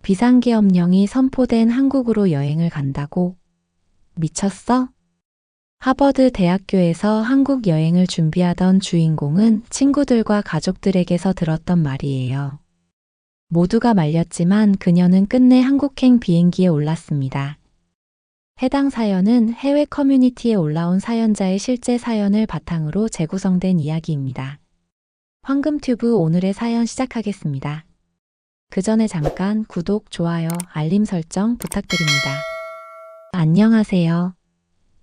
비상계엄령이 선포된 한국으로 여행을 간다고? 미쳤어? 하버드 대학교에서 한국 여행을 준비하던 주인공은 친구들과 가족들에게서 들었던 말이에요. 모두가 말렸지만 그녀는 끝내 한국행 비행기에 올랐습니다. 해당 사연은 해외 커뮤니티에 올라온 사연자의 실제 사연을 바탕으로 재구성된 이야기입니다. 황금튜브 오늘의 사연 시작하겠습니다. 그 전에 잠깐 구독, 좋아요, 알림 설정 부탁드립니다. 안녕하세요.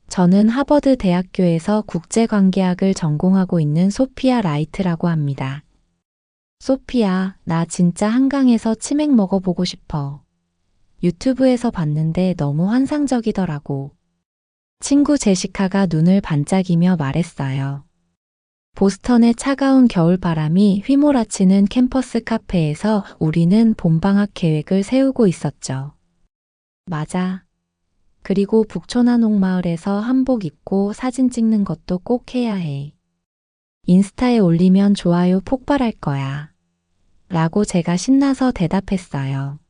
저는 하버드 대학교에서 국제관계학을 전공하고 있는 소피아 라이트라고 합니다. 소피아, 나 진짜 한강에서 치맥 먹어보고 싶어. 유튜브에서 봤는데 너무 환상적이더라고. 친구 제시카가 눈을 반짝이며 말했어요. 보스턴의 차가운 겨울바람이 휘몰아치는 캠퍼스 카페에서 우리는 봄방학 계획을 세우고 있었죠. 맞아. 그리고 북촌한옥마을에서 한복 입고 사진 찍는 것도 꼭 해야 해. 인스타에 올리면 좋아요 폭발할 거야. 라고 제가 신나서 대답했어요.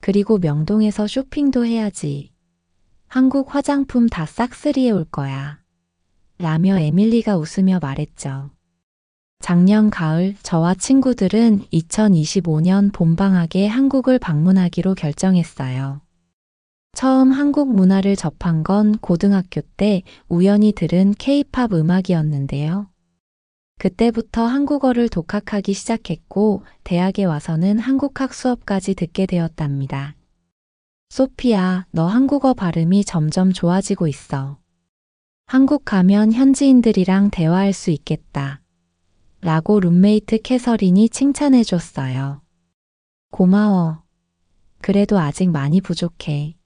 그리고 명동에서 쇼핑도 해야지. 한국 화장품 다 싹쓸이해 올 거야. 라며 에밀리가 웃으며 말했죠. 작년 가을 저와 친구들은 2025년 봄방학에 한국을 방문하기로 결정했어요. 처음 한국 문화를 접한 건 고등학교 때 우연히 들은 K-팝 음악이었는데요. 그때부터 한국어를 독학하기 시작했고 대학에 와서는 한국학 수업까지 듣게 되었답니다. 소피아, 너 한국어 발음이 점점 좋아지고 있어. 한국 가면 현지인들이랑 대화할 수 있겠다. 라고 룸메이트 캐서린이 칭찬해 줬어요. 고마워. 그래도 아직 많이 부족해.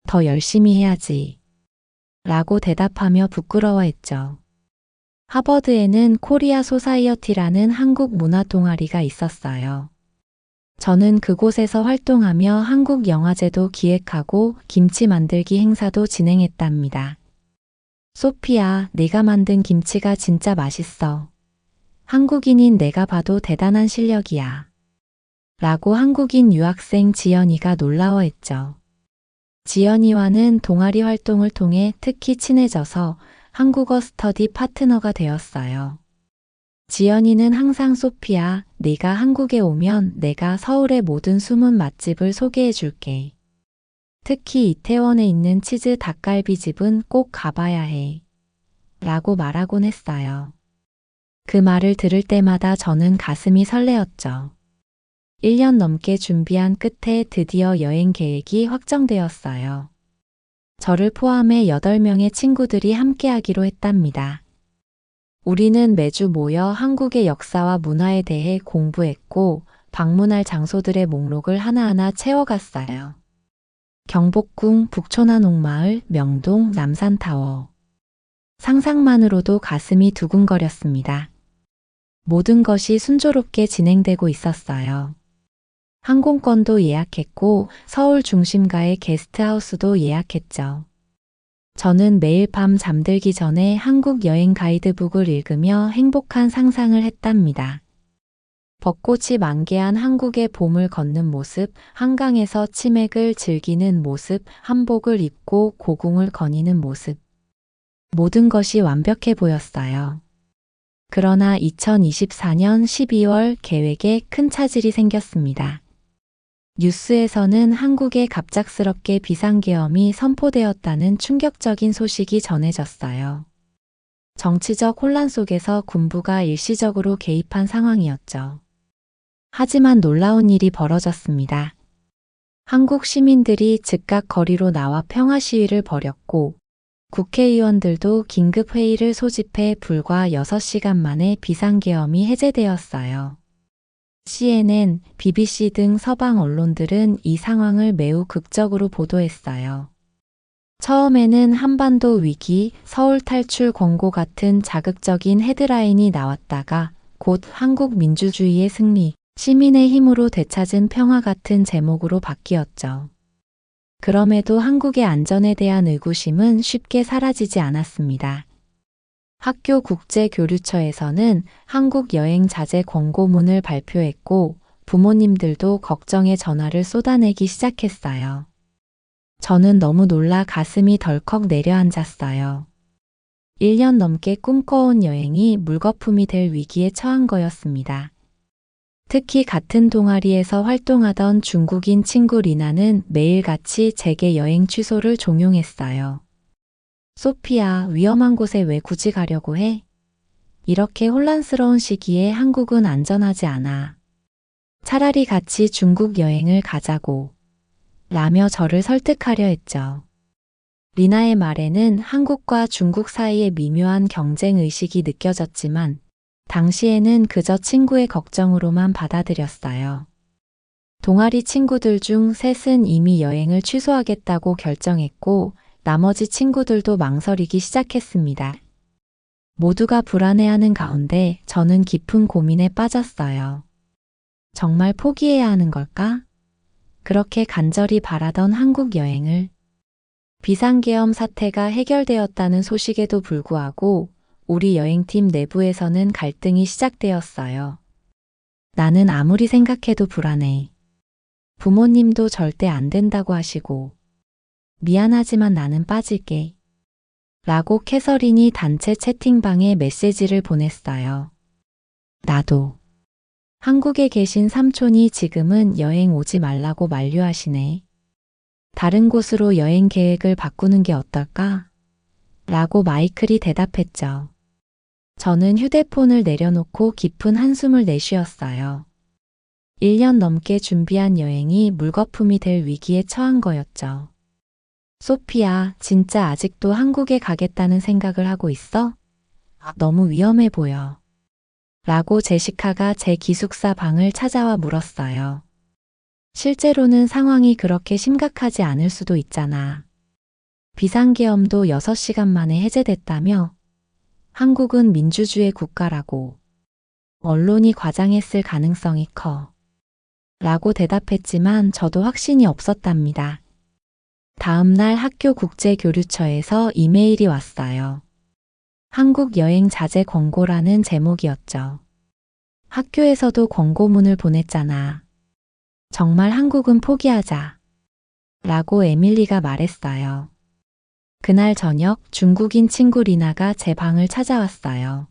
더 열심히 해야지. 라고 대답하며 부끄러워했죠. 하버드에는 코리아 소사이어티라는 한국 문화 동아리가 있었어요. 저는 그곳에서 활동하며 한국 영화제도 기획하고 김치 만들기 행사도 진행했답니다. 소피아, 네가 만든 김치가 진짜 맛있어. 한국인인 내가 봐도 대단한 실력이야. 라고 한국인 유학생 지연이가 놀라워했죠. 지연이와는 동아리 활동을 통해 특히 친해져서 한국어 스터디 파트너가 되었어요. 지연이는 항상 소피아, 네가 한국에 오면 내가 서울의 모든 숨은 맛집을 소개해 줄게. 특히 이태원에 있는 치즈 닭갈비집은 꼭 가봐야 해. 라고 말하곤 했어요. 그 말을 들을 때마다 저는 가슴이 설레었죠. 1년 넘게 준비한 끝에 드디어 여행 계획이 확정되었어요. 저를 포함해 8명의 친구들이 함께하기로 했답니다. 우리는 매주 모여 한국의 역사와 문화에 대해 공부했고 방문할 장소들의 목록을 하나하나 채워갔어요. 경복궁, 북촌한옥마을, 명동, 남산타워. 상상만으로도 가슴이 두근거렸습니다. 모든 것이 순조롭게 진행되고 있었어요. 항공권도 예약했고 서울 중심가의 게스트하우스도 예약했죠. 저는 매일 밤 잠들기 전에 한국 여행 가이드북을 읽으며 행복한 상상을 했답니다. 벚꽃이 만개한 한국의 봄을 걷는 모습, 한강에서 치맥을 즐기는 모습, 한복을 입고 고궁을 거니는 모습. 모든 것이 완벽해 보였어요. 그러나 2024년 12월 계획에 큰 차질이 생겼습니다. 뉴스에서는 한국에 갑작스럽게 비상계엄이 선포되었다는 충격적인 소식이 전해졌어요. 정치적 혼란 속에서 군부가 일시적으로 개입한 상황이었죠. 하지만 놀라운 일이 벌어졌습니다. 한국 시민들이 즉각 거리로 나와 평화 시위를 벌였고 국회의원들도 긴급 회의를 소집해 불과 6시간 만에 비상계엄이 해제되었어요. CNN, BBC 등 서방 언론들은 이 상황을 매우 극적으로 보도했어요. 처음에는 한반도 위기, 서울 탈출 권고 같은 자극적인 헤드라인이 나왔다가 곧 한국 민주주의의 승리, 시민의 힘으로 되찾은 평화 같은 제목으로 바뀌었죠. 그럼에도 한국의 안전에 대한 의구심은 쉽게 사라지지 않았습니다. 학교 국제교류처에서는 한국 여행 자제 권고문을 발표했고 부모님들도 걱정에 전화를 쏟아내기 시작했어요. 저는 너무 놀라 가슴이 덜컥 내려앉았어요. 1년 넘게 꿈꿔온 여행이 물거품이 될 위기에 처한 거였습니다. 특히 같은 동아리에서 활동하던 중국인 친구 리나는 매일같이 제게 여행 취소를 종용했어요. 소피야, 위험한 곳에 왜 굳이 가려고 해? 이렇게 혼란스러운 시기에 한국은 안전하지 않아. 차라리 같이 중국 여행을 가자고. 라며 저를 설득하려 했죠. 리나의 말에는 한국과 중국 사이의 미묘한 경쟁 의식이 느껴졌지만 당시에는 그저 친구의 걱정으로만 받아들였어요. 동아리 친구들 중 셋은 이미 여행을 취소하겠다고 결정했고 나머지 친구들도 망설이기 시작했습니다. 모두가 불안해하는 가운데 저는 깊은 고민에 빠졌어요. 정말 포기해야 하는 걸까? 그렇게 간절히 바라던 한국 여행을. 비상계엄 사태가 해결되었다는 소식에도 불구하고 우리 여행팀 내부에서는 갈등이 시작되었어요. 나는 아무리 생각해도 불안해. 부모님도 절대 안 된다고 하시고. 미안하지만 나는 빠질게. 라고 캐서린이 단체 채팅방에 메시지를 보냈어요. 나도. 한국에 계신 삼촌이 지금은 여행 오지 말라고 만류하시네. 다른 곳으로 여행 계획을 바꾸는 게 어떨까? 라고 마이클이 대답했죠. 저는 휴대폰을 내려놓고 깊은 한숨을 내쉬었어요. 1년 넘게 준비한 여행이 물거품이 될 위기에 처한 거였죠. 소피야, 진짜 아직도 한국에 가겠다는 생각을 하고 있어? 너무 위험해 보여. 라고 제시카가 제 기숙사 방을 찾아와 물었어요. 실제로는 상황이 그렇게 심각하지 않을 수도 있잖아. 비상계엄도 6시간 만에 해제됐다며? 한국은 민주주의 국가라고. 언론이 과장했을 가능성이 커. 라고 대답했지만 저도 확신이 없었답니다. 다음 날 학교 국제교류처에서 이메일이 왔어요. 한국 여행 자제 권고라는 제목이었죠. 학교에서도 권고문을 보냈잖아. 정말 한국은 포기하자. 라고 에밀리가 말했어요. 그날 저녁 중국인 친구 리나가 제 방을 찾아왔어요.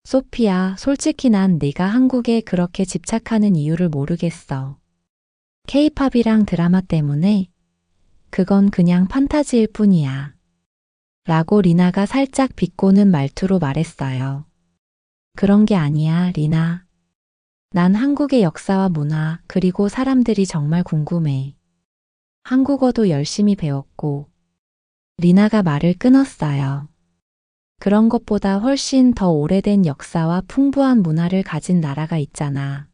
소피야, 솔직히 난 네가 한국에 그렇게 집착하는 이유를 모르겠어. 케이팝이랑 드라마 때문에? 그건 그냥 판타지일 뿐이야. 라고 리나가 살짝 비꼬는 말투로 말했어요. 그런 게 아니야, 리나. 난 한국의 역사와 문화, 그리고 사람들이 정말 궁금해. 한국어도 열심히 배웠고. 리나가 말을 끊었어요. 그런 것보다 훨씬 더 오래된 역사와 풍부한 문화를 가진 나라가 있잖아.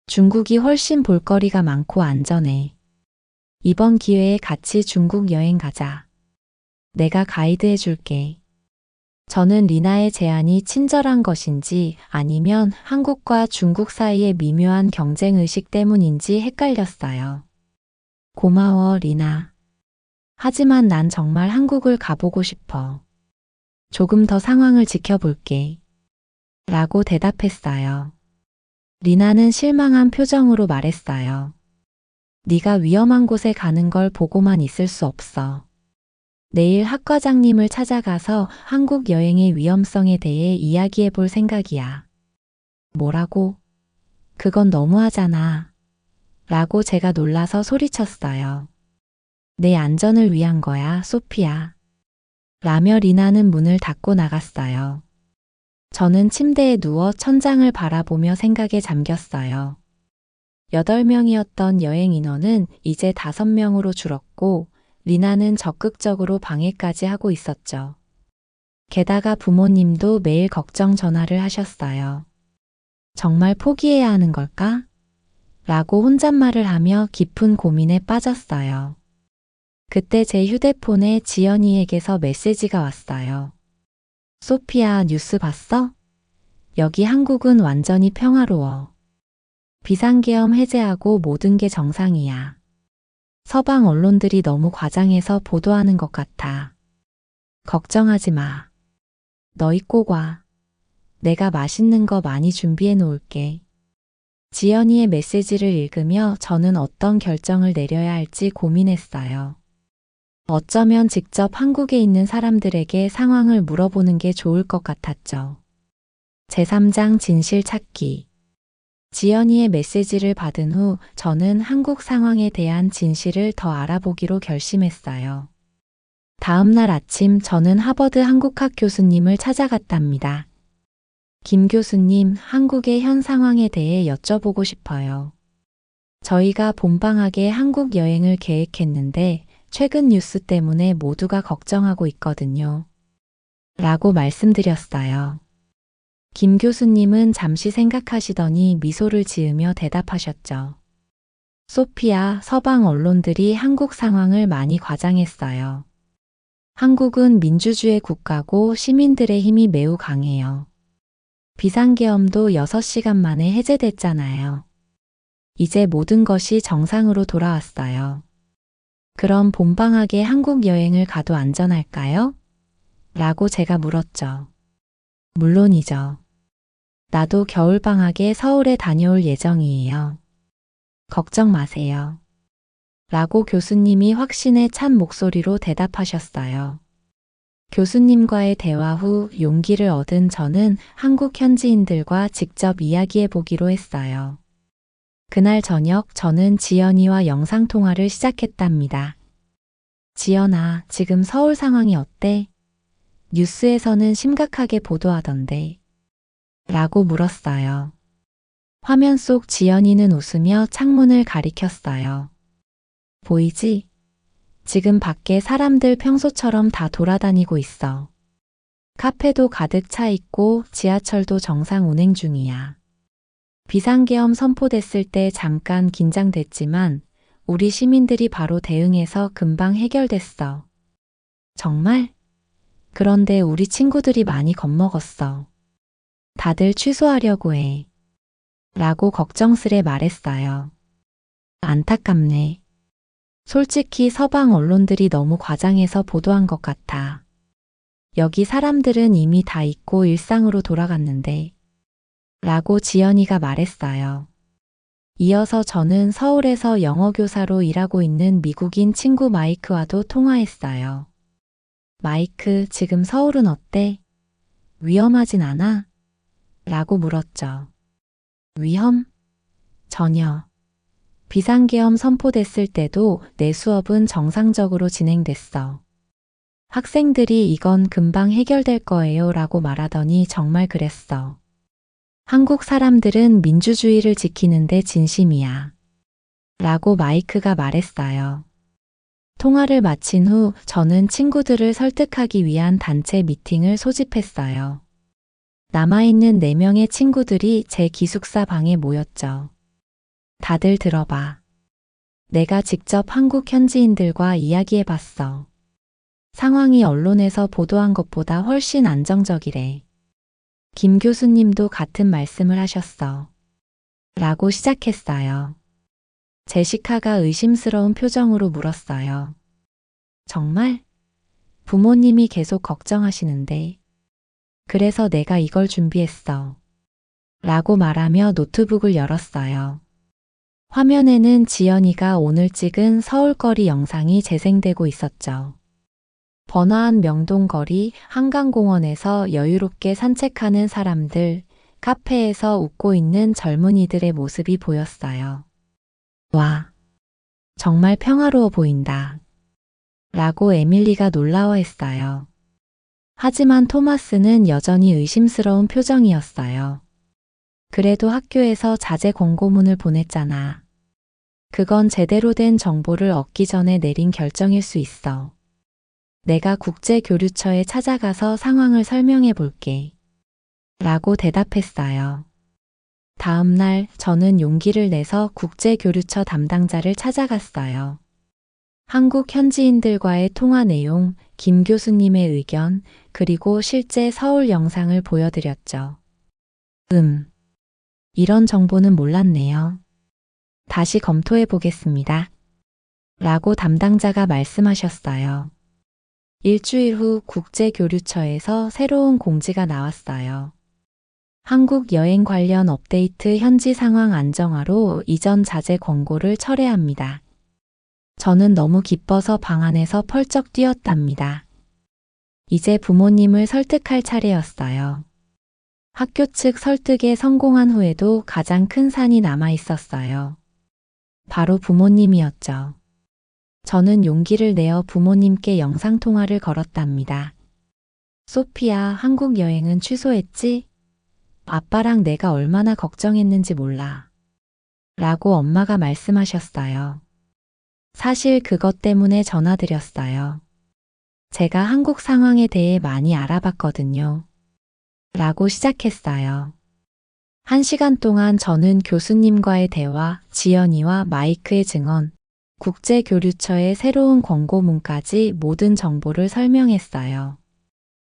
중국이 훨씬 볼거리가 많고 안전해. 이번 기회에 같이 중국 여행 가자. 내가 가이드 해줄게. 저는 리나의 제안이 친절한 것인지 아니면 한국과 중국 사이의 미묘한 경쟁의식 때문인지 헷갈렸어요. 고마워, 리나. 하지만 난 정말 한국을 가보고 싶어. 조금 더 상황을 지켜볼게. 라고 대답했어요. 리나는 실망한 표정으로 말했어요. 네가 위험한 곳에 가는 걸 보고만 있을 수 없어. 내일 학과장님을 찾아가서 한국 여행의 위험성에 대해 이야기해 볼 생각이야. 뭐라고? 그건 너무하잖아. 라고 제가 놀라서 소리쳤어요. 내 안전을 위한 거야, 소피야. 라며 리나는 문을 닫고 나갔어요. 저는 침대에 누워 천장을 바라보며 생각에 잠겼어요. 8명이었던 여행 인원은 이제 5명으로 줄었고 리나는 적극적으로 방해까지 하고 있었죠. 게다가 부모님도 매일 걱정 전화를 하셨어요. 정말 포기해야 하는 걸까? 라고 혼잣말을 하며 깊은 고민에 빠졌어요. 그때 제 휴대폰에 지연이에게서 메시지가 왔어요. 소피야, 뉴스 봤어? 여기 한국은 완전히 평화로워. 비상계엄 해제하고 모든 게 정상이야. 서방 언론들이 너무 과장해서 보도하는 것 같아. 걱정하지 마. 너희 꼭 와. 내가 맛있는 거 많이 준비해 놓을게. 지연이의 메시지를 읽으며 저는 어떤 결정을 내려야 할지 고민했어요. 어쩌면 직접 한국에 있는 사람들에게 상황을 물어보는 게 좋을 것 같았죠. 제3장 진실 찾기. 지연이의 메시지를 받은 후 저는 한국 상황에 대한 진실을 더 알아보기로 결심했어요. 다음 날 아침 저는 하버드 한국학 교수님을 찾아갔답니다. 김 교수님, 한국의 현 상황에 대해 여쭤보고 싶어요. 저희가 봄방학에 한국 여행을 계획했는데 최근 뉴스 때문에 모두가 걱정하고 있거든요. 라고 말씀드렸어요. 김 교수님은 잠시 생각하시더니 미소를 지으며 대답하셨죠. 소피아, 서방 언론들이 한국 상황을 많이 과장했어요. 한국은 민주주의 국가고 시민들의 힘이 매우 강해요. 비상계엄도 6시간 만에 해제됐잖아요. 이제 모든 것이 정상으로 돌아왔어요. 그럼 봄방학에 한국 여행을 가도 안전할까요? 라고 제가 물었죠. 물론이죠. 나도 겨울방학에 서울에 다녀올 예정이에요. 걱정 마세요. 라고 교수님이 확신에 찬 목소리로 대답하셨어요. 교수님과의 대화 후 용기를 얻은 저는 한국 현지인들과 직접 이야기해 보기로 했어요. 그날 저녁 저는 지연이와 영상통화를 시작했답니다. 지연아, 지금 서울 상황이 어때? 뉴스에서는 심각하게 보도하던데. 라고 물었어요. 화면 속 지연이는 웃으며 창문을 가리켰어요. 보이지? 지금 밖에 사람들 평소처럼 다 돌아다니고 있어. 카페도 가득 차 있고 지하철도 정상 운행 중이야. 비상계엄 선포됐을 때 잠깐 긴장됐지만 우리 시민들이 바로 대응해서 금방 해결됐어. 정말? 그런데 우리 친구들이 많이 겁먹었어. 다들 취소하려고 해. 라고 걱정스레 말했어요. 안타깝네. 솔직히 서방 언론들이 너무 과장해서 보도한 것 같아. 여기 사람들은 이미 다 잊고 일상으로 돌아갔는데. 라고 지연이가 말했어요. 이어서 저는 서울에서 영어 교사로 일하고 있는 미국인 친구 마이크와도 통화했어요. 마이크, 지금 서울은 어때? 위험하진 않아? 라고 물었죠. 위험? 전혀. 비상계엄 선포됐을 때도 내 수업은 정상적으로 진행됐어. 학생들이 이건 금방 해결될 거예요 라고 말하더니 정말 그랬어. 한국 사람들은 민주주의를 지키는데 진심이야. 라고 마이크가 말했어요. 통화를 마친 후 저는 친구들을 설득하기 위한 단체 미팅을 소집했어요. 남아있는 4명의 친구들이 제 기숙사 방에 모였죠. 다들 들어봐. 내가 직접 한국 현지인들과 이야기해봤어. 상황이 언론에서 보도한 것보다 훨씬 안정적이래. 김 교수님도 같은 말씀을 하셨어. 라고 시작했어요. 제시카가 의심스러운 표정으로 물었어요. 정말? 부모님이 계속 걱정하시는데. 그래서 내가 이걸 준비했어. 라고 말하며 노트북을 열었어요. 화면에는 지연이가 오늘 찍은 서울거리 영상이 재생되고 있었죠. 번화한 명동거리, 한강공원에서 여유롭게 산책하는 사람들, 카페에서 웃고 있는 젊은이들의 모습이 보였어요. 와, 정말 평화로워 보인다. 라고 에밀리가 놀라워했어요. 하지만 토마스는 여전히 의심스러운 표정이었어요. 그래도 학교에서 자제 공고문을 보냈잖아. 그건 제대로 된 정보를 얻기 전에 내린 결정일 수 있어. 내가 국제교류처에 찾아가서 상황을 설명해 볼게. 라고 대답했어요. 다음 날 저는 용기를 내서 국제교류처 담당자를 찾아갔어요. 한국 현지인들과의 통화 내용, 김 교수님의 의견, 그리고 실제 서울 영상을 보여드렸죠. 이런 정보는 몰랐네요. 다시 검토해 보겠습니다. 라고 담당자가 말씀하셨어요. 일주일 후 국제교류처에서 새로운 공지가 나왔어요. 한국 여행 관련 업데이트 현지 상황 안정화로 이전 자제 권고를 철회합니다. 저는 너무 기뻐서 방 안에서 펄쩍 뛰었답니다. 이제 부모님을 설득할 차례였어요. 학교 측 설득에 성공한 후에도 가장 큰 산이 남아 있었어요. 바로 부모님이었죠. 저는 용기를 내어 부모님께 영상통화를 걸었답니다. 소피야, 한국 여행은 취소했지? 아빠랑 내가 얼마나 걱정했는지 몰라. 라고 엄마가 말씀하셨어요. 사실 그것 때문에 전화드렸어요. 제가 한국 상황에 대해 많이 알아봤거든요. 라고 시작했어요. 1시간 동안 저는 교수님과의 대화, 지연이와 마이크의 증언, 국제교류처의 새로운 권고문까지 모든 정보를 설명했어요.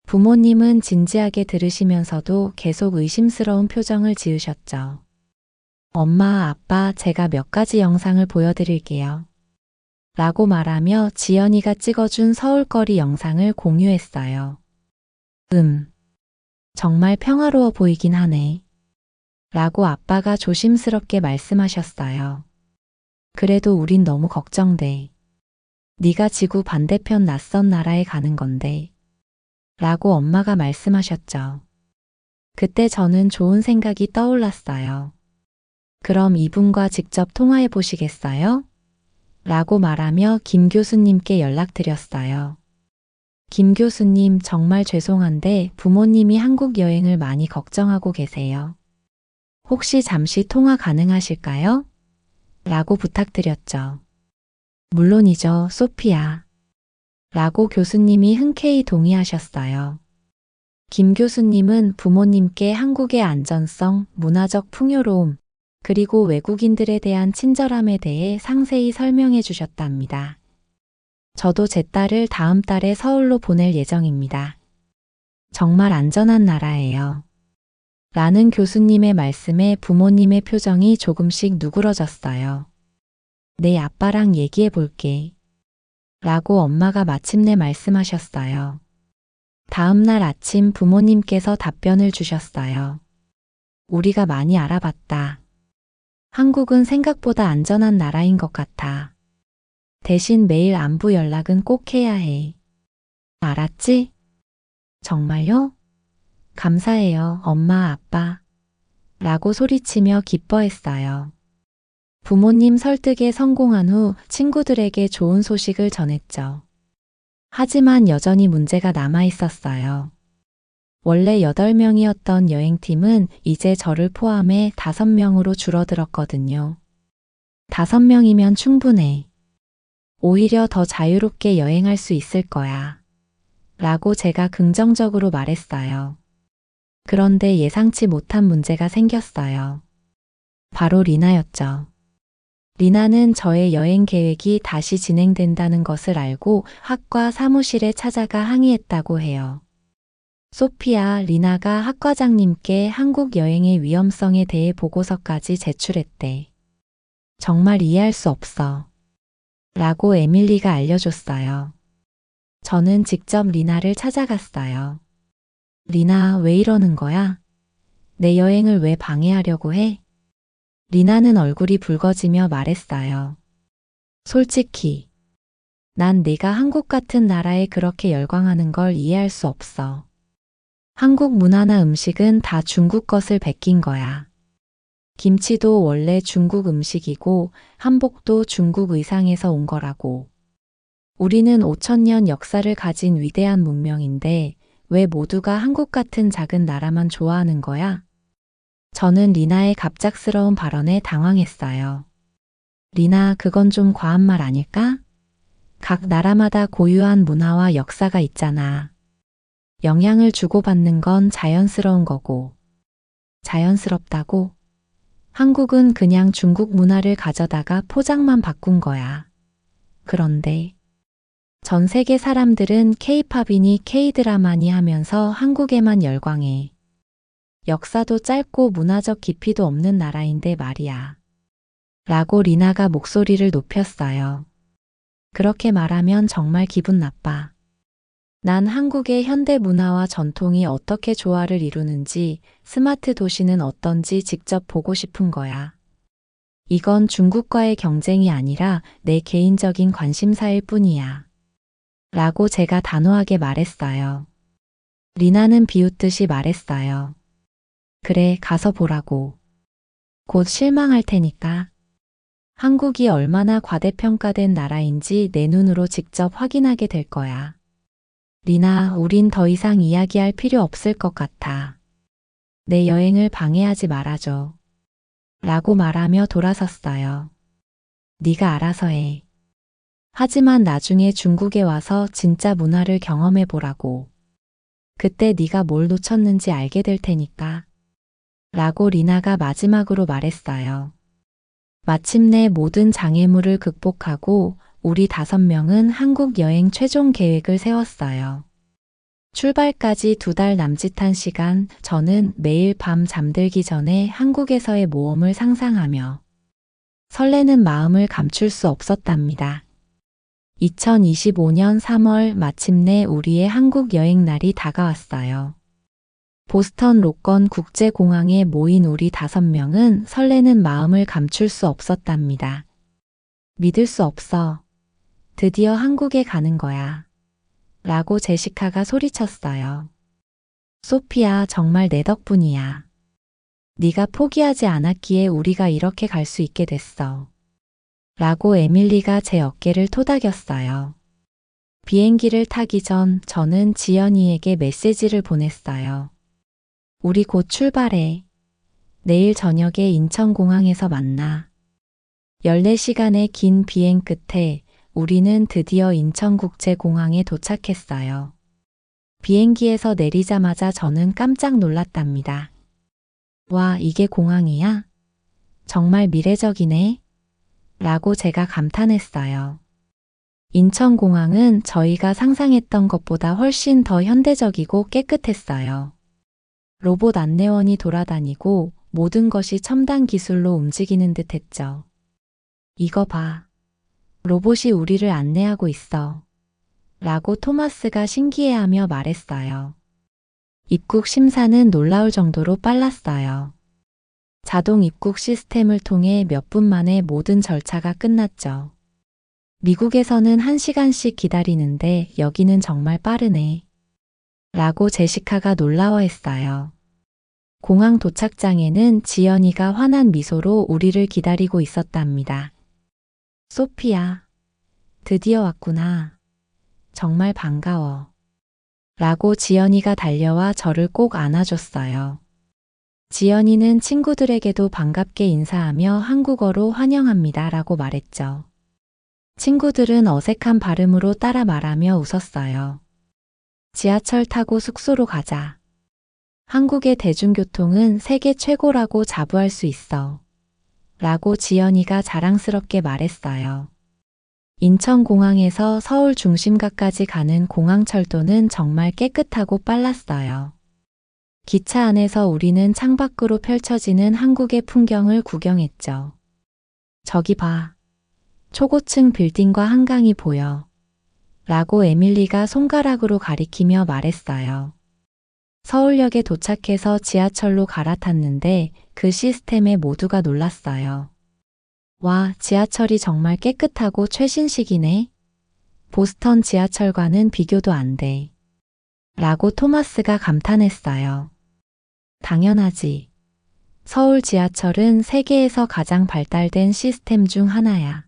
부모님은 진지하게 들으시면서도 계속 의심스러운 표정을 지으셨죠. 엄마, 아빠, 제가 몇 가지 영상을 보여드릴게요. 라고 말하며 지연이가 찍어준 서울거리 영상을 공유했어요. 정말 평화로워 보이긴 하네. 라고 아빠가 조심스럽게 말씀하셨어요. 그래도 우린 너무 걱정돼. 네가 지구 반대편 낯선 나라에 가는 건데. 라고 엄마가 말씀하셨죠. 그때 저는 좋은 생각이 떠올랐어요. 그럼 이분과 직접 통화해 보시겠어요? 라고 말하며 김 교수님께 연락드렸어요. 김 교수님, 정말 죄송한데 부모님이 한국 여행을 많이 걱정하고 계세요. 혹시 잠시 통화 가능하실까요? 라고 부탁드렸죠. 물론이죠, 소피야. 라고 교수님이 흔쾌히 동의하셨어요. 김 교수님은 부모님께 한국의 안전성, 문화적 풍요로움, 그리고 외국인들에 대한 친절함에 대해 상세히 설명해 주셨답니다. 저도 제 딸을 다음 달에 서울로 보낼 예정입니다. 정말 안전한 나라예요. 라는 교수님의 말씀에 부모님의 표정이 조금씩 누그러졌어요. 내 아빠랑 얘기해 볼게. 라고 엄마가 마침내 말씀하셨어요. 다음 날 아침 부모님께서 답변을 주셨어요. 우리가 많이 알아봤다. 한국은 생각보다 안전한 나라인 것 같아. 대신 매일 안부 연락은 꼭 해야 해. 알았지? 정말요? 감사해요, 엄마, 아빠. 라고 소리치며 기뻐했어요. 부모님 설득에 성공한 후 친구들에게 좋은 소식을 전했죠. 하지만 여전히 문제가 남아 있었어요. 원래 8명이었던 여행팀은 이제 저를 포함해 5명으로 줄어들었거든요. 5명이면 충분해. 오히려 더 자유롭게 여행할 수 있을 거야. 라고 제가 긍정적으로 말했어요. 그런데 예상치 못한 문제가 생겼어요. 바로 리나였죠. 리나는 저의 여행 계획이 다시 진행된다는 것을 알고 학과 사무실에 찾아가 항의했다고 해요. 소피아, 리나가 학과장님께 한국 여행의 위험성에 대해 보고서까지 제출했대. 정말 이해할 수 없어. 라고 에밀리가 알려줬어요. 저는 직접 리나를 찾아갔어요. 리나, 왜 이러는 거야? 내 여행을 왜 방해하려고 해? 리나는 얼굴이 붉어지며 말했어요. 솔직히, 난 네가 한국 같은 나라에 그렇게 열광하는 걸 이해할 수 없어. 한국 문화나 음식은 다 중국 것을 베낀 거야. 김치도 원래 중국 음식이고 한복도 중국 의상에서 온 거라고. 우리는 5,000년 역사를 가진 위대한 문명인데 왜 모두가 한국 같은 작은 나라만 좋아하는 거야? 저는 리나의 갑작스러운 발언에 당황했어요. 리나, 그건 좀 과한 말 아닐까? 각 나라마다 고유한 문화와 역사가 있잖아. 영향을 주고받는 건 자연스러운 거고. 자연스럽다고? 한국은 그냥 중국 문화를 가져다가 포장만 바꾼 거야. 그런데 전 세계 사람들은 K-팝이니 K-드라마니 하면서 한국에만 열광해. 역사도 짧고 문화적 깊이도 없는 나라인데 말이야. 라고 리나가 목소리를 높였어요. 그렇게 말하면 정말 기분 나빠. 난 한국의 현대 문화와 전통이 어떻게 조화를 이루는지, 스마트 도시는 어떤지 직접 보고 싶은 거야. 이건 중국과의 경쟁이 아니라 내 개인적인 관심사일 뿐이야. 라고 제가 단호하게 말했어요. 리나는 비웃듯이 말했어요. 그래, 가서 보라고. 곧 실망할 테니까. 한국이 얼마나 과대평가된 나라인지 내 눈으로 직접 확인하게 될 거야. 리나, 우린 더 이상 이야기할 필요 없을 것 같아. 내 여행을 방해하지 말아줘. 라고 말하며 돌아섰어요. 네가 알아서 해. 하지만 나중에 중국에 와서 진짜 문화를 경험해 보라고. 그때 네가 뭘 놓쳤는지 알게 될 테니까. 라고 리나가 마지막으로 말했어요. 마침내 모든 장애물을 극복하고 우리 5명은 한국 여행 최종 계획을 세웠어요. 출발까지 2달 남짓한 시간, 저는 매일 밤 잠들기 전에 한국에서의 모험을 상상하며 설레는 마음을 감출 수 없었답니다. 2025년 3월 마침내 우리의 한국 여행 날이 다가왔어요. 보스턴 로건 국제공항에 모인 우리 5명은 설레는 마음을 감출 수 없었답니다. 믿을 수 없어. 드디어 한국에 가는 거야. 라고 제시카가 소리쳤어요. 소피야, 정말 내 덕분이야. 네가 포기하지 않았기에 우리가 이렇게 갈 수 있게 됐어. 라고 에밀리가 제 어깨를 토닥였어요. 비행기를 타기 전 저는 지연이에게 메시지를 보냈어요. 우리 곧 출발해. 내일 저녁에 인천공항에서 만나. 14시간의 긴 비행 끝에 우리는 드디어 인천국제공항에 도착했어요. 비행기에서 내리자마자 저는 깜짝 놀랐답니다. 와, 이게 공항이야? 정말 미래적이네. 라고 제가 감탄했어요. 인천공항은 저희가 상상했던 것보다 훨씬 더 현대적이고 깨끗했어요. 로봇 안내원이 돌아다니고 모든 것이 첨단 기술로 움직이는 듯 했죠. 이거 봐. 로봇이 우리를 안내하고 있어. 라고 토마스가 신기해하며 말했어요. 입국 심사는 놀라울 정도로 빨랐어요. 자동 입국 시스템을 통해 몇 분 만에 모든 절차가 끝났죠. 미국에서는 1시간씩 기다리는데 여기는 정말 빠르네. 라고 제시카가 놀라워했어요. 공항 도착장에는 지연이가 환한 미소로 우리를 기다리고 있었답니다. 소피야, 드디어 왔구나. 정말 반가워. 라고 지연이가 달려와 저를 꼭 안아줬어요. 지연이는 친구들에게도 반갑게 인사하며 한국어로 환영합니다 라고 말했죠. 친구들은 어색한 발음으로 따라 말하며 웃었어요. 지하철 타고 숙소로 가자. 한국의 대중교통은 세계 최고라고 자부할 수 있어. 라고 지연이가 자랑스럽게 말했어요. 인천공항에서 서울 중심가까지 가는 공항철도는 정말 깨끗하고 빨랐어요. 기차 안에서 우리는 창밖으로 펼쳐지는 한국의 풍경을 구경했죠. 저기 봐. 초고층 빌딩과 한강이 보여. 라고 에밀리가 손가락으로 가리키며 말했어요. 서울역에 도착해서 지하철로 갈아탔는데 그 시스템에 모두가 놀랐어요. 와, 지하철이 정말 깨끗하고 최신식이네. 보스턴 지하철과는 비교도 안 돼. 라고 토마스가 감탄했어요. 당연하지. 서울 지하철은 세계에서 가장 발달된 시스템 중 하나야.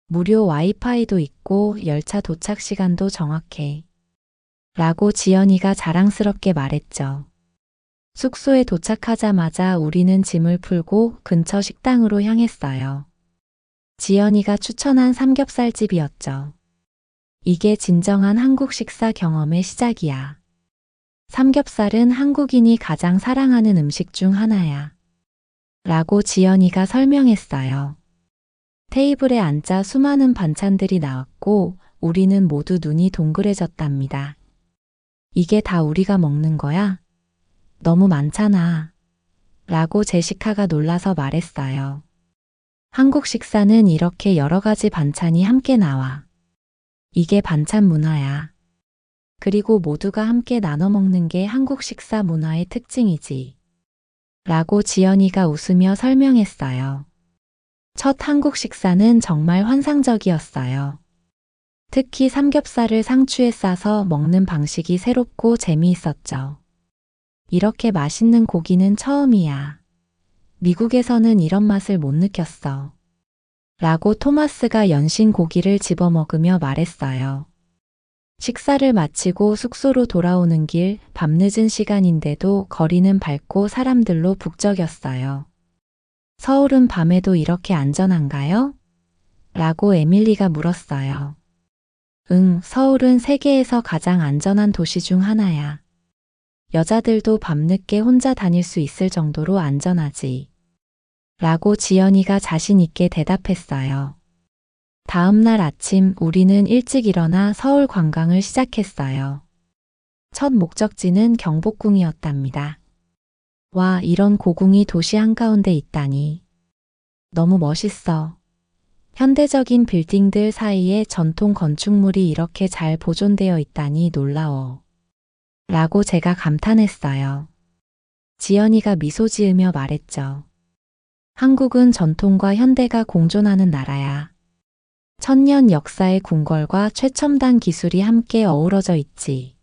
무료 와이파이도 있고 열차 도착 시간도 정확해. 라고 지연이가 자랑스럽게 말했죠. 숙소에 도착하자마자 우리는 짐을 풀고 근처 식당으로 향했어요. 지연이가 추천한 삼겹살집이었죠. 이게 진정한 한국 식사 경험의 시작이야. 삼겹살은 한국인이 가장 사랑하는 음식 중 하나야. 라고 지연이가 설명했어요. 테이블에 앉자 수많은 반찬들이 나왔고 우리는 모두 눈이 동그래졌답니다. 이게 다 우리가 먹는 거야? 너무 많잖아. 라고 제시카가 놀라서 말했어요. 한국 식사는 이렇게 여러 가지 반찬이 함께 나와. 이게 반찬 문화야. 그리고 모두가 함께 나눠 먹는 게 한국 식사 문화의 특징이지. 라고 지연이가 웃으며 설명했어요. 첫 한국 식사는 정말 환상적이었어요. 특히 삼겹살을 상추에 싸서 먹는 방식이 새롭고 재미있었죠. 이렇게 맛있는 고기는 처음이야. 미국에서는 이런 맛을 못 느꼈어. 라고 토마스가 연신 고기를 집어먹으며 말했어요. 식사를 마치고 숙소로 돌아오는 길, 밤늦은 시간인데도 거리는 밝고 사람들로 북적였어요. 서울은 밤에도 이렇게 안전한가요? 라고 에밀리가 물었어요. 응, 서울은 세계에서 가장 안전한 도시 중 하나야. 여자들도 밤늦게 혼자 다닐 수 있을 정도로 안전하지. 라고 지연이가 자신 있게 대답했어요. 다음 날 아침 우리는 일찍 일어나 서울 관광을 시작했어요. 첫 목적지는 경복궁이었답니다. 와, 이런 고궁이 도시 한가운데 있다니. 너무 멋있어. 현대적인 빌딩들 사이에 전통 건축물이 이렇게 잘 보존되어 있다니 놀라워. 라고 제가 감탄했어요. 지연이가 미소 지으며 말했죠. 한국은 전통과 현대가 공존하는 나라야. 천년 역사의 궁궐과 최첨단 기술이 함께 어우러져 있지.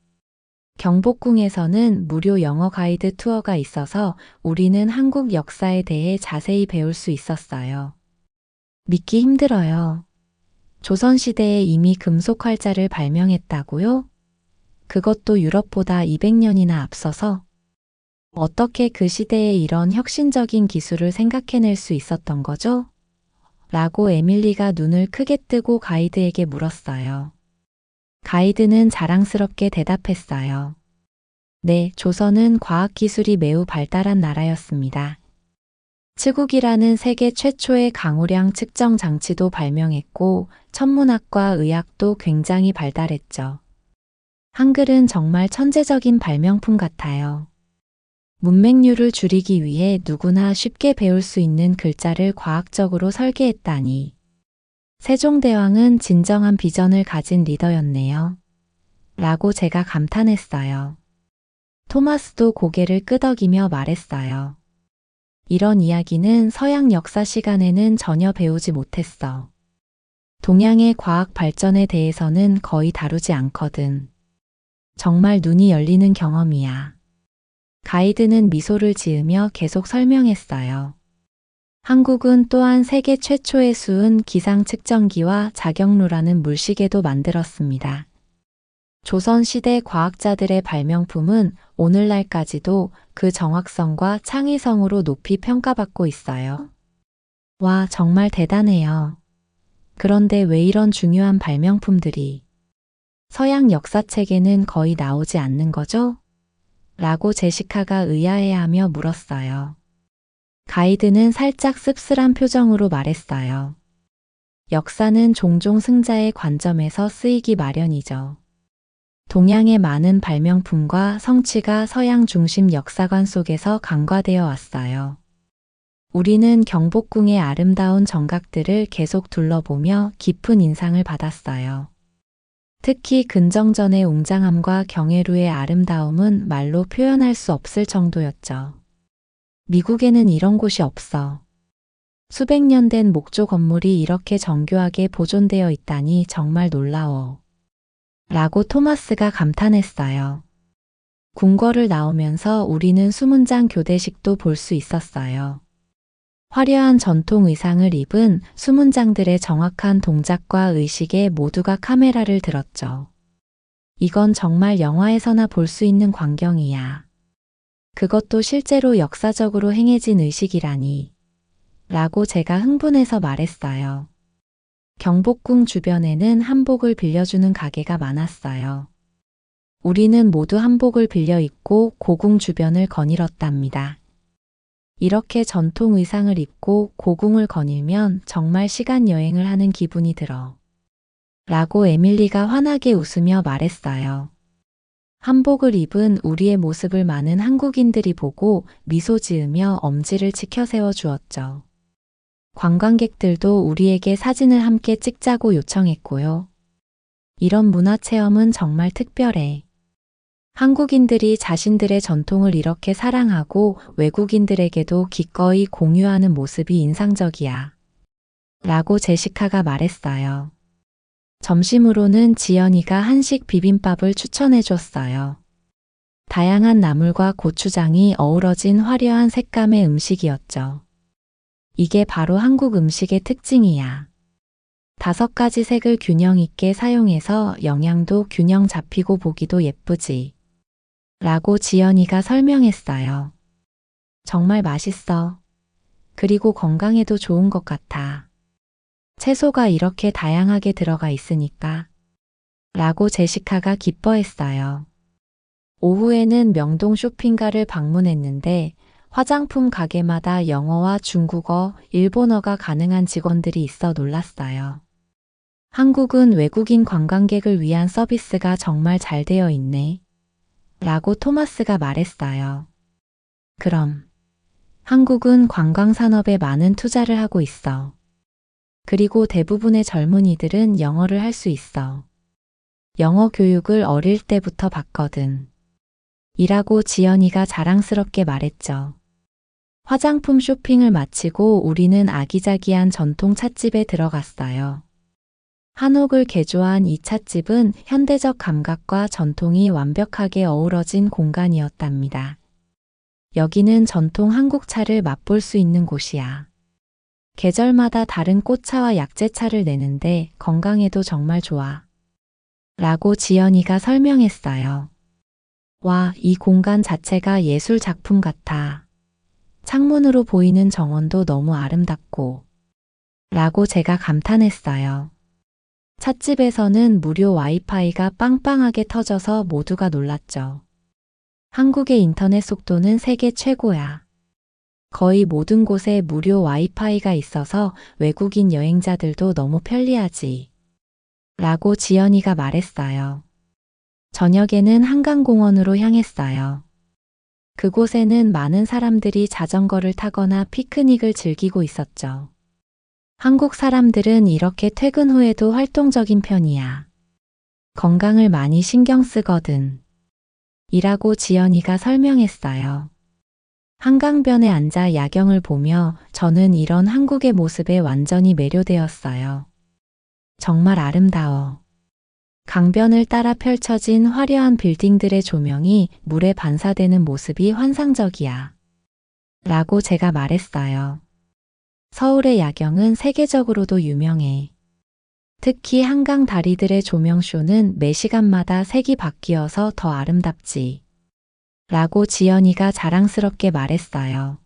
경복궁에서는 무료 영어 가이드 투어가 있어서 우리는 한국 역사에 대해 자세히 배울 수 있었어요. 믿기 힘들어요. 조선시대에 이미 금속 활자를 발명했다고요? 그것도 유럽보다 200년이나 앞서서? 어떻게 그 시대에 이런 혁신적인 기술을 생각해낼 수 있었던 거죠? 라고 에밀리가 눈을 크게 뜨고 가이드에게 물었어요. 가이드는 자랑스럽게 대답했어요. 네, 조선은 과학기술이 매우 발달한 나라였습니다. 츠국이라는 세계 최초의 강우량 측정 장치도 발명했고 천문학과 의학도 굉장히 발달했죠. 한글은 정말 천재적인 발명품 같아요. 문맹률을 줄이기 위해 누구나 쉽게 배울 수 있는 글자를 과학적으로 설계했다니. 세종대왕은 진정한 비전을 가진 리더였네요. 라고 제가 감탄했어요. 토마스도 고개를 끄덕이며 말했어요. 이런 이야기는 서양 역사 시간에는 전혀 배우지 못했어. 동양의 과학 발전에 대해서는 거의 다루지 않거든. 정말 눈이 열리는 경험이야. 가이드는 미소를 지으며 계속 설명했어요. 한국은 또한 세계 최초의 수은 기상 측정기와 자경루라는 물시계도 만들었습니다. 조선시대 과학자들의 발명품은 오늘날까지도 그 정확성과 창의성으로 높이 평가받고 있어요. 와, 정말 대단해요. 그런데 왜 이런 중요한 발명품들이 서양 역사책에는 거의 나오지 않는 거죠? 라고 제시카가 의아해하며 물었어요. 가이드는 살짝 씁쓸한 표정으로 말했어요. 역사는 종종 승자의 관점에서 쓰이기 마련이죠. 동양의 많은 발명품과 성취가 서양 중심 역사관 속에서 간과되어 왔어요. 우리는 경복궁의 아름다운 정각들을 계속 둘러보며 깊은 인상을 받았어요. 특히 근정전의 웅장함과 경회루의 아름다움은 말로 표현할 수 없을 정도였죠. 미국에는 이런 곳이 없어. 수백 년 된 목조 건물이 이렇게 정교하게 보존되어 있다니 정말 놀라워. 라고 토마스가 감탄했어요. 궁궐을 나오면서 우리는 수문장 교대식도 볼 수 있었어요. 화려한 전통 의상을 입은 수문장들의 정확한 동작과 의식에 모두가 카메라를 들었죠. 이건 정말 영화에서나 볼 수 있는 광경이야. 그것도 실제로 역사적으로 행해진 의식이라니. 라고 제가 흥분해서 말했어요. 경복궁 주변에는 한복을 빌려주는 가게가 많았어요. 우리는 모두 한복을 빌려 입고 고궁 주변을 거닐었답니다. 이렇게 전통 의상을 입고 고궁을 거닐면 정말 시간 여행을 하는 기분이 들어. 라고 에밀리가 환하게 웃으며 말했어요. 한복을 입은 우리의 모습을 많은 한국인들이 보고 미소 지으며 엄지를 치켜세워 주었죠. 관광객들도 우리에게 사진을 함께 찍자고 요청했고요. 이런 문화체험은 정말 특별해. 한국인들이 자신들의 전통을 이렇게 사랑하고 외국인들에게도 기꺼이 공유하는 모습이 인상적이야. 라고 제시카가 말했어요. 점심으로는 지연이가 한식 비빔밥을 추천해 줬어요. 다양한 나물과 고추장이 어우러진 화려한 색감의 음식이었죠. 이게 바로 한국 음식의 특징이야. 5가지 색을 균형 있게 사용해서 영양도 균형 잡히고 보기도 예쁘지. 라고 지연이가 설명했어요. 정말 맛있어. 그리고 건강에도 좋은 것 같아. 채소가 이렇게 다양하게 들어가 있으니까. 라고 제시카가 기뻐했어요. 오후에는 명동 쇼핑가를 방문했는데 화장품 가게마다 영어와 중국어, 일본어가 가능한 직원들이 있어 놀랐어요. 한국은 외국인 관광객을 위한 서비스가 정말 잘 되어 있네. 라고 토마스가 말했어요. 그럼 한국은 관광산업에 많은 투자를 하고 있어. 그리고 대부분의 젊은이들은 영어를 할 수 있어. 영어 교육을 어릴 때부터 받거든. 이라고 지연이가 자랑스럽게 말했죠. 화장품 쇼핑을 마치고 우리는 아기자기한 전통 찻집에 들어갔어요. 한옥을 개조한 이 찻집은 현대적 감각과 전통이 완벽하게 어우러진 공간이었답니다. 여기는 전통 한국 차를 맛볼 수 있는 곳이야. 계절마다 다른 꽃차와 약재차를 내는데 건강에도 정말 좋아. 라고 지연이가 설명했어요. 와, 이 공간 자체가 예술 작품 같아. 창문으로 보이는 정원도 너무 아름답고. 라고 제가 감탄했어요. 찻집에서는 무료 와이파이가 빵빵하게 터져서 모두가 놀랐죠. 한국의 인터넷 속도는 세계 최고야. 거의 모든 곳에 무료 와이파이가 있어서 외국인 여행자들도 너무 편리하지. 라고 지연이가 말했어요. 저녁에는 한강공원으로 향했어요. 그곳에는 많은 사람들이 자전거를 타거나 피크닉을 즐기고 있었죠. 한국 사람들은 이렇게 퇴근 후에도 활동적인 편이야. 건강을 많이 신경 쓰거든. 이라고 지연이가 설명했어요. 한강변에 앉아 야경을 보며 저는 이런 한국의 모습에 완전히 매료되었어요. 정말 아름다워. 강변을 따라 펼쳐진 화려한 빌딩들의 조명이 물에 반사되는 모습이 환상적이야. 라고 제가 말했어요. 서울의 야경은 세계적으로도 유명해. 특히 한강 다리들의 조명쇼는 매 시간마다 색이 바뀌어서 더 아름답지. 라고 지연이가 자랑스럽게 말했어요.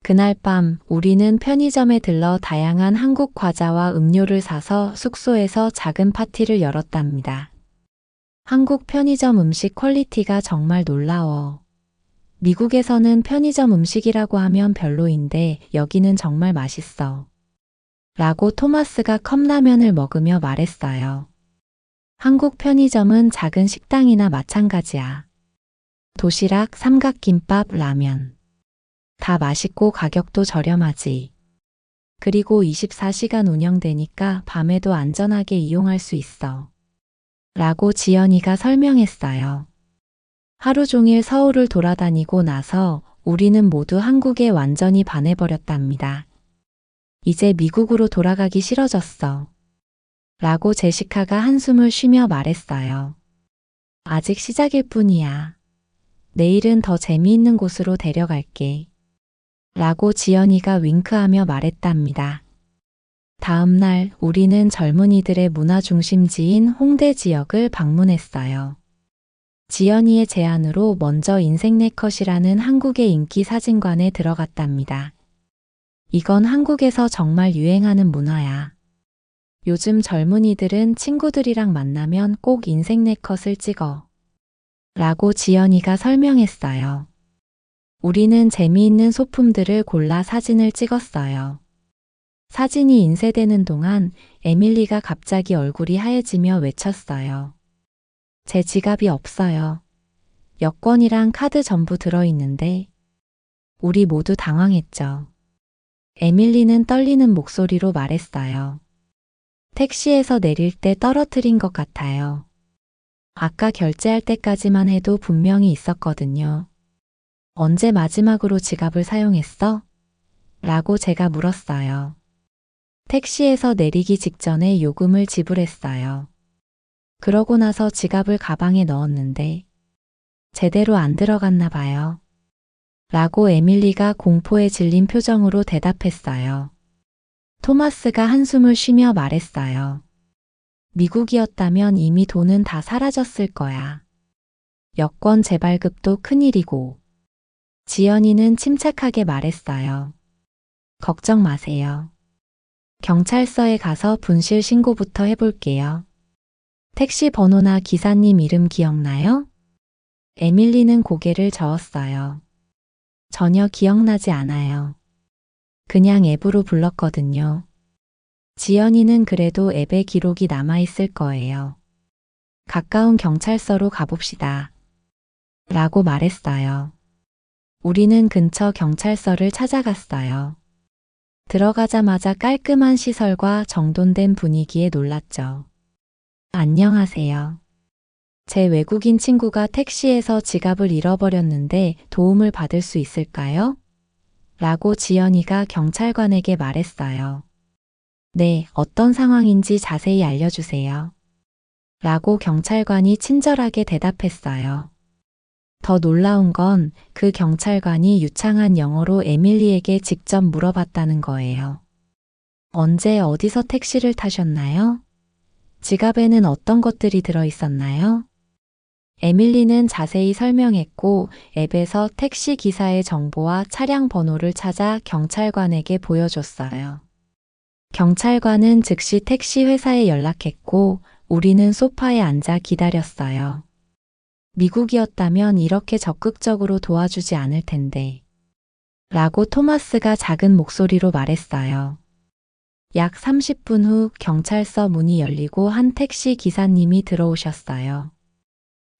그날 밤 우리는 편의점에 들러 다양한 한국 과자와 음료를 사서 숙소에서 작은 파티를 열었답니다. 한국 편의점 음식 퀄리티가 정말 놀라워. 미국에서는 편의점 음식이라고 하면 별로인데 여기는 정말 맛있어. 라고 토마스가 컵라면을 먹으며 말했어요. 한국 편의점은 작은 식당이나 마찬가지야. 도시락, 삼각김밥, 라면. 다 맛있고 가격도 저렴하지. 그리고 24시간 운영되니까 밤에도 안전하게 이용할 수 있어. 라고 지연이가 설명했어요. 하루 종일 서울을 돌아다니고 나서 우리는 모두 한국에 완전히 반해버렸답니다. 이제 미국으로 돌아가기 싫어졌어. 라고 제시카가 한숨을 쉬며 말했어요. 아직 시작일 뿐이야. 내일은 더 재미있는 곳으로 데려갈게. 라고 지연이가 윙크하며 말했답니다. 다음 날 우리는 젊은이들의 문화 중심지인 홍대 지역을 방문했어요. 지연이의 제안으로 먼저 인생네컷이라는 한국의 인기 사진관에 들어갔답니다. 이건 한국에서 정말 유행하는 문화야. 요즘 젊은이들은 친구들이랑 만나면 꼭 인생네컷을 찍어. 라고 지연이가 설명했어요. 우리는 재미있는 소품들을 골라 사진을 찍었어요. 사진이 인쇄되는 동안 에밀리가 갑자기 얼굴이 하얘지며 외쳤어요. 제 지갑이 없어요. 여권이랑 카드 전부 들어있는데. 우리 모두 당황했죠. 에밀리는 떨리는 목소리로 말했어요. 택시에서 내릴 때 떨어뜨린 것 같아요. 아까 결제할 때까지만 해도 분명히 있었거든요. 언제 마지막으로 지갑을 사용했어? 라고 제가 물었어요. 택시에서 내리기 직전에 요금을 지불했어요. 그러고 나서 지갑을 가방에 넣었는데 제대로 안 들어갔나 봐요. 라고 에밀리가 공포에 질린 표정으로 대답했어요. 토마스가 한숨을 쉬며 말했어요. 미국이었다면 이미 돈은 다 사라졌을 거야. 여권 재발급도 큰일이고. 지연이는 침착하게 말했어요. 걱정 마세요. 경찰서에 가서 분실 신고부터 해볼게요. 택시 번호나 기사님 이름 기억나요? 에밀리는 고개를 저었어요. 전혀 기억나지 않아요. 그냥 앱으로 불렀거든요. 지연이는 그래도 앱에 기록이 남아있을 거예요. 가까운 경찰서로 가봅시다. 라고 말했어요. 우리는 근처 경찰서를 찾아갔어요. 들어가자마자 깔끔한 시설과 정돈된 분위기에 놀랐죠. 안녕하세요. 제 외국인 친구가 택시에서 지갑을 잃어버렸는데 도움을 받을 수 있을까요? 라고 지연이가 경찰관에게 말했어요. 네, 어떤 상황인지 자세히 알려주세요. 라고 경찰관이 친절하게 대답했어요. 더 놀라운 건 그 경찰관이 유창한 영어로 에밀리에게 직접 물어봤다는 거예요. 언제 어디서 택시를 타셨나요? 지갑에는 어떤 것들이 들어있었나요? 에밀리는 자세히 설명했고 앱에서 택시 기사의 정보와 차량 번호를 찾아 경찰관에게 보여줬어요. 경찰관은 즉시 택시 회사에 연락했고 우리는 소파에 앉아 기다렸어요. 미국이었다면 이렇게 적극적으로 도와주지 않을 텐데. 라고 토마스가 작은 목소리로 말했어요. 약 30분 후 경찰서 문이 열리고 한 택시 기사님이 들어오셨어요.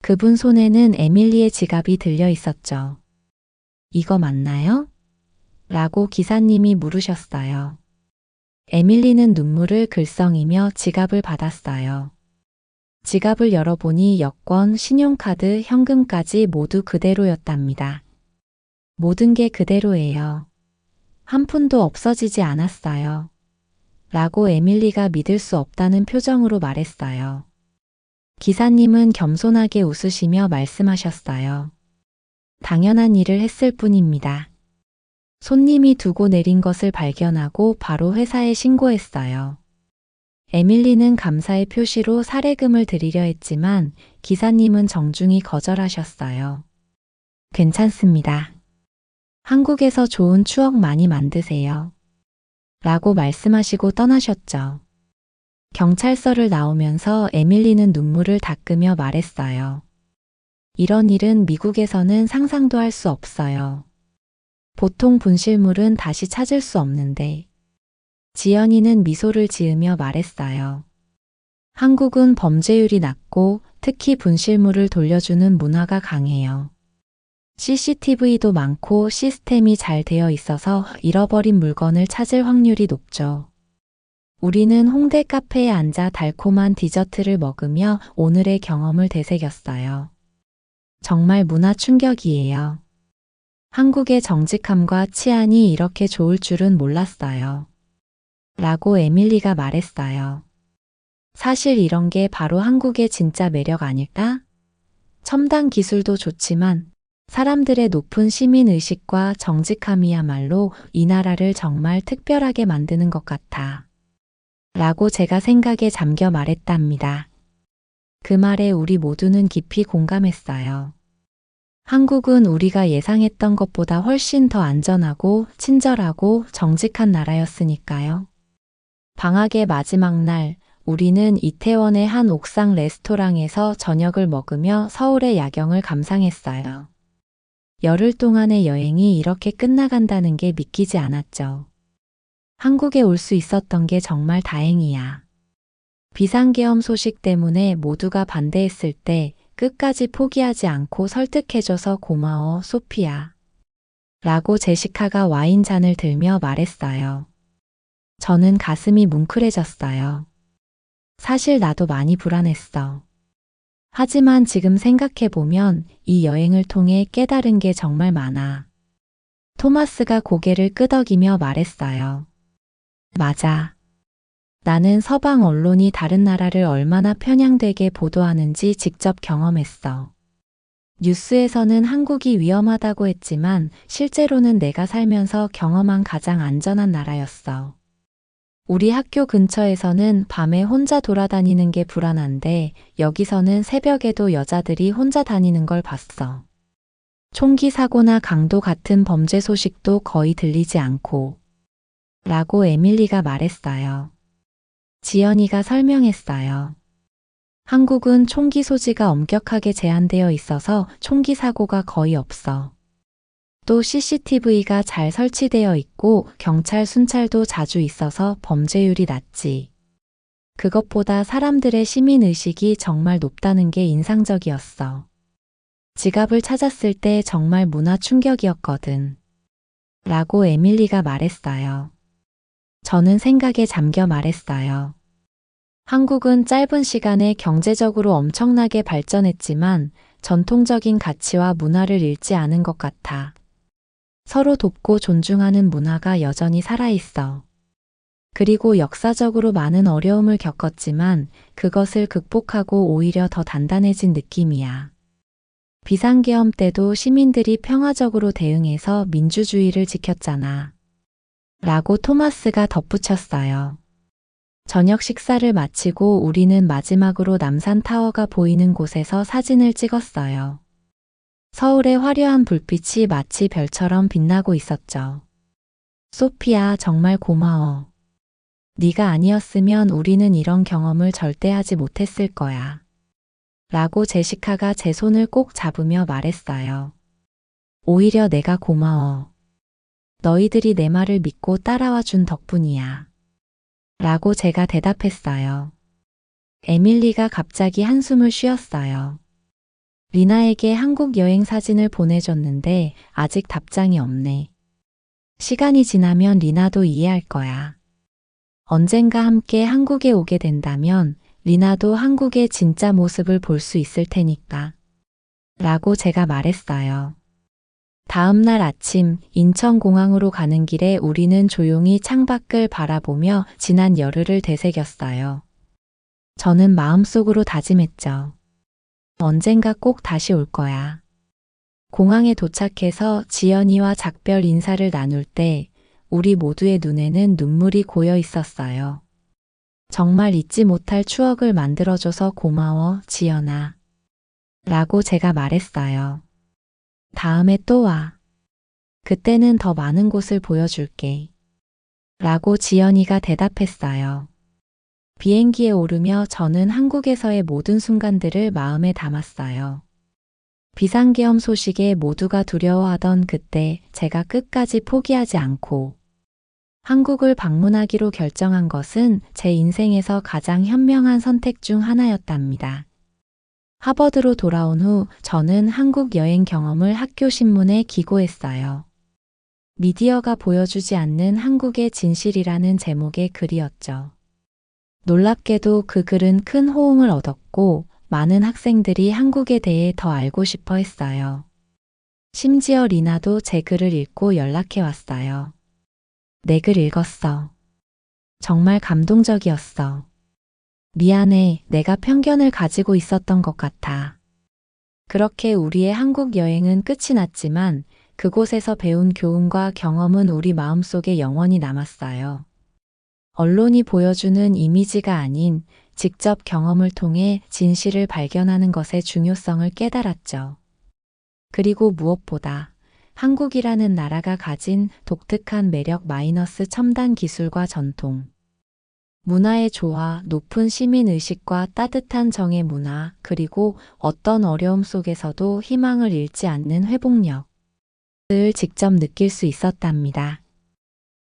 그분 손에는 에밀리의 지갑이 들려 있었죠. 이거 맞나요? 라고 기사님이 물으셨어요. 에밀리는 눈물을 글썽이며 지갑을 받았어요. 지갑을 열어보니 여권, 신용카드, 현금까지 모두 그대로였답니다. 모든 게 그대로예요. 한 푼도 없어지지 않았어요. 라고 에밀리가 믿을 수 없다는 표정으로 말했어요. 기사님은 겸손하게 웃으시며 말씀하셨어요. 당연한 일을 했을 뿐입니다. 손님이 두고 내린 것을 발견하고 바로 회사에 신고했어요. 에밀리는 감사의 표시로 사례금을 드리려 했지만 기사님은 정중히 거절하셨어요. 괜찮습니다. 한국에서 좋은 추억 많이 만드세요. 라고 말씀하시고 떠나셨죠. 경찰서를 나오면서 에밀리는 눈물을 닦으며 말했어요. 이런 일은 미국에서는 상상도 할 수 없어요. 보통 분실물은 다시 찾을 수 없는데. 지연이는 미소를 지으며 말했어요. 한국은 범죄율이 낮고 특히 분실물을 돌려주는 문화가 강해요. CCTV도 많고 시스템이 잘 되어 있어서 잃어버린 물건을 찾을 확률이 높죠. 우리는 홍대 카페에 앉아 달콤한 디저트를 먹으며 오늘의 경험을 되새겼어요. 정말 문화 충격이에요. 한국의 정직함과 치안이 이렇게 좋을 줄은 몰랐어요. 라고 에밀리가 말했어요. 사실 이런 게 바로 한국의 진짜 매력 아닐까? 첨단 기술도 좋지만 사람들의 높은 시민의식과 정직함이야말로 이 나라를 정말 특별하게 만드는 것 같아. 라고 제가 생각에 잠겨 말했답니다. 그 말에 우리 모두는 깊이 공감했어요. 한국은 우리가 예상했던 것보다 훨씬 더 안전하고 친절하고 정직한 나라였으니까요. 방학의 마지막 날, 우리는 이태원의 한 옥상 레스토랑에서 저녁을 먹으며 서울의 야경을 감상했어요. 열흘 동안의 여행이 이렇게 끝나간다는 게 믿기지 않았죠. 한국에 올 수 있었던 게 정말 다행이야. 비상계엄 소식 때문에 모두가 반대했을 때 끝까지 포기하지 않고 설득해줘서 고마워, 소피야. 라고 제시카가 와인잔을 들며 말했어요. 저는 가슴이 뭉클해졌어요. 사실 나도 많이 불안했어. 하지만 지금 생각해보면 이 여행을 통해 깨달은 게 정말 많아. 토마스가 고개를 끄덕이며 말했어요. 맞아. 나는 서방 언론이 다른 나라를 얼마나 편향되게 보도하는지 직접 경험했어. 뉴스에서는 한국이 위험하다고 했지만 실제로는 내가 살면서 경험한 가장 안전한 나라였어. 우리 학교 근처에서는 밤에 혼자 돌아다니는 게 불안한데 여기서는 새벽에도 여자들이 혼자 다니는 걸 봤어. 총기 사고나 강도 같은 범죄 소식도 거의 들리지 않고 라고 에밀리가 말했어요. 지연이가 설명했어요. 한국은 총기 소지가 엄격하게 제한되어 있어서 총기 사고가 거의 없어. 또 CCTV가 잘 설치되어 있고 경찰 순찰도 자주 있어서 범죄율이 낮지. 그것보다 사람들의 시민의식이 정말 높다는 게 인상적이었어. 지갑을 찾았을 때 정말 문화 충격이었거든. 라고 에밀리가 말했어요. 저는 생각에 잠겨 말했어요. 한국은 짧은 시간에 경제적으로 엄청나게 발전했지만 전통적인 가치와 문화를 잃지 않은 것 같아. 서로 돕고 존중하는 문화가 여전히 살아있어. 그리고 역사적으로 많은 어려움을 겪었지만 그것을 극복하고 오히려 더 단단해진 느낌이야. 비상계엄 때도 시민들이 평화적으로 대응해서 민주주의를 지켰잖아. 라고 토마스가 덧붙였어요. 저녁 식사를 마치고 우리는 마지막으로 남산타워가 보이는 곳에서 사진을 찍었어요. 서울의 화려한 불빛이 마치 별처럼 빛나고 있었죠. 소피아, 정말 고마워. 네가 아니었으면 우리는 이런 경험을 절대 하지 못했을 거야. 라고 제시카가 제 손을 꼭 잡으며 말했어요. 오히려 내가 고마워. 너희들이 내 말을 믿고 따라와 준 덕분이야. 라고 제가 대답했어요. 에밀리가 갑자기 한숨을 쉬었어요. 리나에게 한국 여행 사진을 보내줬는데 아직 답장이 없네. 시간이 지나면 리나도 이해할 거야. 언젠가 함께 한국에 오게 된다면 리나도 한국의 진짜 모습을 볼 수 있을 테니까. 라고 제가 말했어요. 다음 날 아침 인천공항으로 가는 길에 우리는 조용히 창밖을 바라보며 지난 열흘을 되새겼어요. 저는 마음속으로 다짐했죠. 언젠가 꼭 다시 올 거야. 공항에 도착해서 지연이와 작별 인사를 나눌 때 우리 모두의 눈에는 눈물이 고여 있었어요. 정말 잊지 못할 추억을 만들어줘서 고마워, 지연아. 라고 제가 말했어요. 다음에 또 와. 그때는 더 많은 곳을 보여줄게. 라고 지연이가 대답했어요. 비행기에 오르며 저는 한국에서의 모든 순간들을 마음에 담았어요. 비상계엄 소식에 모두가 두려워하던 그때 제가 끝까지 포기하지 않고 한국을 방문하기로 결정한 것은 제 인생에서 가장 현명한 선택 중 하나였답니다. 하버드로 돌아온 후 저는 한국 여행 경험을 학교 신문에 기고했어요. 미디어가 보여주지 않는 한국의 진실이라는 제목의 글이었죠. 놀랍게도 그 글은 큰 호응을 얻었고 많은 학생들이 한국에 대해 더 알고 싶어 했어요. 심지어 리나도 제 글을 읽고 연락해 왔어요. 내 글 읽었어. 정말 감동적이었어. 미안해, 내가 편견을 가지고 있었던 것 같아. 그렇게 우리의 한국 여행은 끝이 났지만 그곳에서 배운 교훈과 경험은 우리 마음속에 영원히 남았어요. 언론이 보여주는 이미지가 아닌 직접 경험을 통해 진실을 발견하는 것의 중요성을 깨달았죠. 그리고 무엇보다 한국이라는 나라가 가진 독특한 매력 마이너스 첨단 기술과 전통, 문화의 조화, 높은 시민의식과 따뜻한 정의 문화, 그리고 어떤 어려움 속에서도 희망을 잃지 않는 회복력을 직접 느낄 수 있었답니다.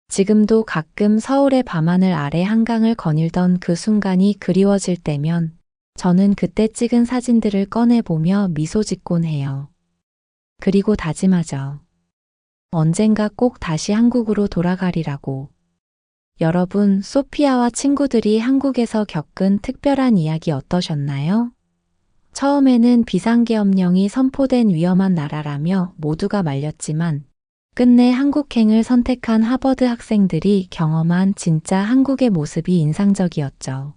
지금도 가끔 서울의 밤하늘 아래 한강을 거닐던 그 순간이 그리워질 때면 저는 그때 찍은 사진들을 꺼내보며 미소 짓곤 해요. 그리고 다짐하죠. 언젠가 꼭 다시 한국으로 돌아가리라고. 여러분, 소피아와 친구들이 한국에서 겪은 특별한 이야기 어떠셨나요? 처음에는 비상계엄령이 선포된 위험한 나라라며 모두가 말렸지만 끝내 한국행을 선택한 하버드 학생들이 경험한 진짜 한국의 모습이 인상적이었죠.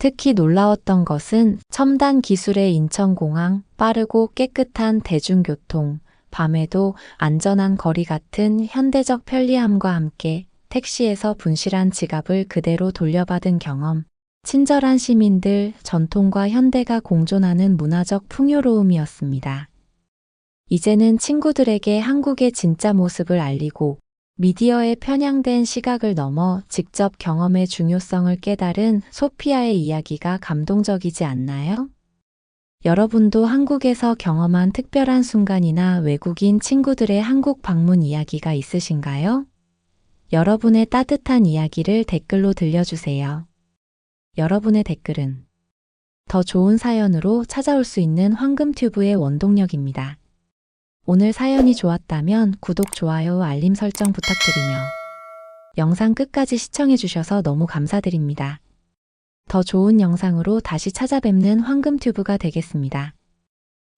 특히 놀라웠던 것은 첨단 기술의 인천공항, 빠르고 깨끗한 대중교통, 밤에도 안전한 거리 같은 현대적 편리함과 함께 택시에서 분실한 지갑을 그대로 돌려받은 경험, 친절한 시민들, 전통과 현대가 공존하는 문화적 풍요로움이었습니다. 이제는 친구들에게 한국의 진짜 모습을 알리고 미디어에 편향된 시각을 넘어 직접 경험의 중요성을 깨달은 소피아의 이야기가 감동적이지 않나요? 여러분도 한국에서 경험한 특별한 순간이나 외국인 친구들의 한국 방문 이야기가 있으신가요? 여러분의 따뜻한 이야기를 댓글로 들려주세요. 여러분의 댓글은 더 좋은 사연으로 찾아올 수 있는 황금튜브의 원동력입니다. 오늘 사연이 좋았다면 구독, 좋아요, 알림 설정 부탁드리며 영상 끝까지 시청해주셔서 너무 감사드립니다. 더 좋은 영상으로 다시 찾아뵙는 황금튜브가 되겠습니다.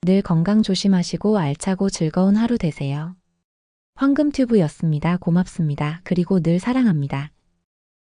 늘 건강 조심하시고 알차고 즐거운 하루 되세요. 황금튜브였습니다. 고맙습니다. 그리고 늘 사랑합니다.